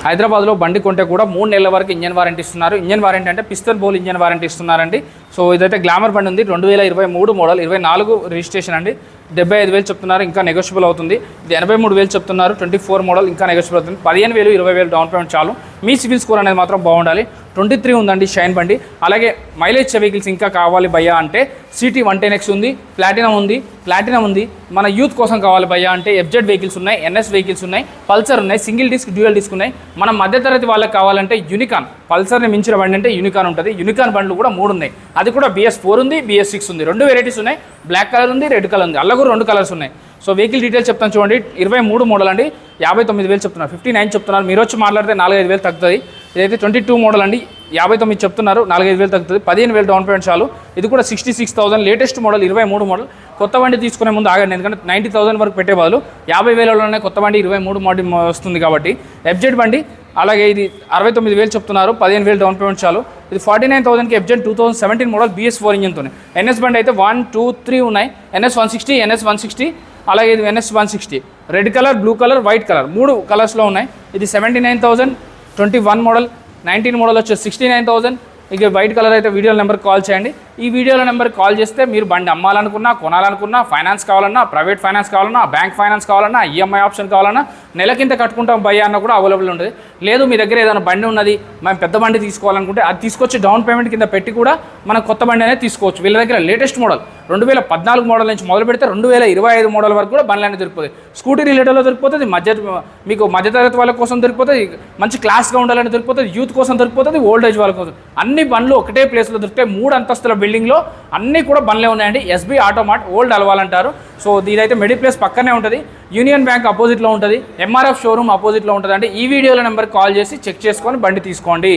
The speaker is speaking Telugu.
హైదరాబాద్లో బండి కొంటే కూడా 3 నెలల వరకు ఇంజన్ వారంటీ ఇస్తున్నారు. ఇంజన్ వారంటీ అంటే పిస్టన్ బోల్ ఇంజన్ వారంటీ ఇస్తున్నారండి. సో ఇదైతే గ్లామర్ బండి ఉంది, 2023 మోడల్, 24 రిజిస్ట్రేషన్ అండి. 75,000 చెప్తున్నారు, ఇంకా నెగోషియబుల్ అవుతుంది. ఇది 83,000 చెప్తున్నారు, 24 మోడల్, ఇంకా నెగోషియబుల్ అవుతుంది. 15,000 20,000 డౌన్ పేమెంట్ చాలు. మీ సివిల్ స్కోర్ అనేది మాత్రం బాగుండాలి. 23 ఉందండి షైన్ బండి. అలాగే మైలేజ్ వెహికల్స్ ఇంకా కావాలి భయ్యా అంటే సిటీ 110X ఉంది, ప్లాటినం ఉంది. మన యూత్ కోసం కావాలి భయ్యా అంటే FZ వెహికల్స్ ఉన్నాయి, NS వెహికల్స్ ఉన్నాయి, పల్సర్ ఉన్నాయి, సింగిల్ డిస్క్ డ్యూయల్ డిస్క్ ఉన్నాయి. మన మధ్యతరగతి వాళ్ళకి కావాలంటే యూనికాన్, పల్సర్ని మించిన బండి అంటే యూనికాన్ ఉంటుంది. యూనికాన్ బండ్లు కూడా 3 ఉన్నాయి. అది కూడా BS4 ఉంది, BS6 ఉంది. 2 వెరైటీస్ ఉన్నాయి. బ్లాక్ కలర్ ఉంది, రెడ్ కలర్ ఉంది. అలా కూడా 2 కలర్స్ ఉన్నాయి. సో వెహికల్ డీటెయిల్స్ చెప్తాను చూడండి. 23 మోడల్ అండి, 59,000 చెప్తున్నారు. 59 చెప్తున్నారు. మీరు వచ్చి మాట్లాడితే 4-5,000 తగ్గుతుంది. ఇదైతే 22 మోడల్ అండి, 59 చెప్తున్నారు, 4-5,000 తగ్గుతుంది. 15,000 డౌన్ పేమెంట్ చాలు. ఇది కూడా 66,000 లేటెస్ట్ మోడల్, 23 మోడల్. కొత్త బండి తీసుకునే ముందు ఆగండి, ఎందుకంటే 90,000 వరకు పెట్టే బదులు 50,000లోనే కొత్త బండి 23 మోడల్ వస్తుంది కాబట్టి. FZ బండి అలాగే ఇది 69,000 చెప్తున్నారు, 15,000 డౌన్ పేమెంట్ చాలు. ఇది 49,000కి FZ 2017 మోడల్ BS4 ఇంజన్తో. NS బండి అయితే 1, 2, 3 ఉన్నాయి. NS 160, NS 160, అలాగే ఇది NS 160. Red colour, blue colour, white colour 3 కలర్స్లో ఉన్నాయి. ఇది 79,000. 21 మోడల్, 19 మోడల్ వచ్చేసి 69,000. ఇక వైట్ కలర్ అయితే వీడియో నెంబర్కి కాల్ చేయండి. ఈ వీడియోలో నెంబర్కి కాల్ చేస్తే మీరు బండి అమ్మాలనుకున్నా, కొనాలనుకున్నా, ఫైనాన్స్ కావాలన్నా, ప్రైవేట్ ఫైనాన్స్ కావాలన్నా, బ్యాంక్ ఫైనాన్స్ కావాలన్నా, EMI ఆప్షన్ కావాలన్నా, నెలకింత కట్టుకుంటాం భయ్యా అన్న కూడా అవైలబుల్ ఉంటుంది. లేదు మీ దగ్గర ఏదైనా బండి ఉన్నది, మేము పెద్ద బండి తీసుకోవాలనుకుంటే అది తీసుకొచ్చి డౌన్ పేమెంట్ కింద పెట్టి కూడా మనం కొత్త బండి అనేది తీసుకోవచ్చు. వీళ్ళ దగ్గర లేటెస్ట్ మోడల్ 2014 మోడల్ నుంచి మొదలు పెడితే 2025 మోడల్ వరకు కూడా బండ్లు అనేది దొరికిపోతుంది. స్కూటీ రిలేటెడ్లో దొరికిపోతుంది, మీకు మధ్యతరగతి వాళ్ళ కోసం దొరికిపోతుంది, మంచి క్లాస్గా ఉండాలని దొరికిపోతుంది, యూత్ కోసం దొరికిపోతుంది, ఓల్డ్ ఏజ్ వాళ్ళ కోసం. అన్ని బండ్లు ఒకటే ప్లేస్లో దొరుకుతాయి. 3 అంతస్తుల బిల్డింగ్లో అన్నీ కూడా బండ్లే ఉన్నాయండి. SB ఆటో మార్ట్, ఓల్డ్ అలవాలంటారు. సో ఇదైతే మెడి ప్లేస్ పక్కనే ఉంటుంది, యూనియన్ బ్యాంక్ అపోజిట్లో ఉంటుంది, MRF షోరూమ్ అపోజిట్లో ఉంటుంది. అంటే ఈ వీడియోలో నెంబర్కి కాల్ చేసి చెక్ చేసుకొని బండి తీసుకోండి.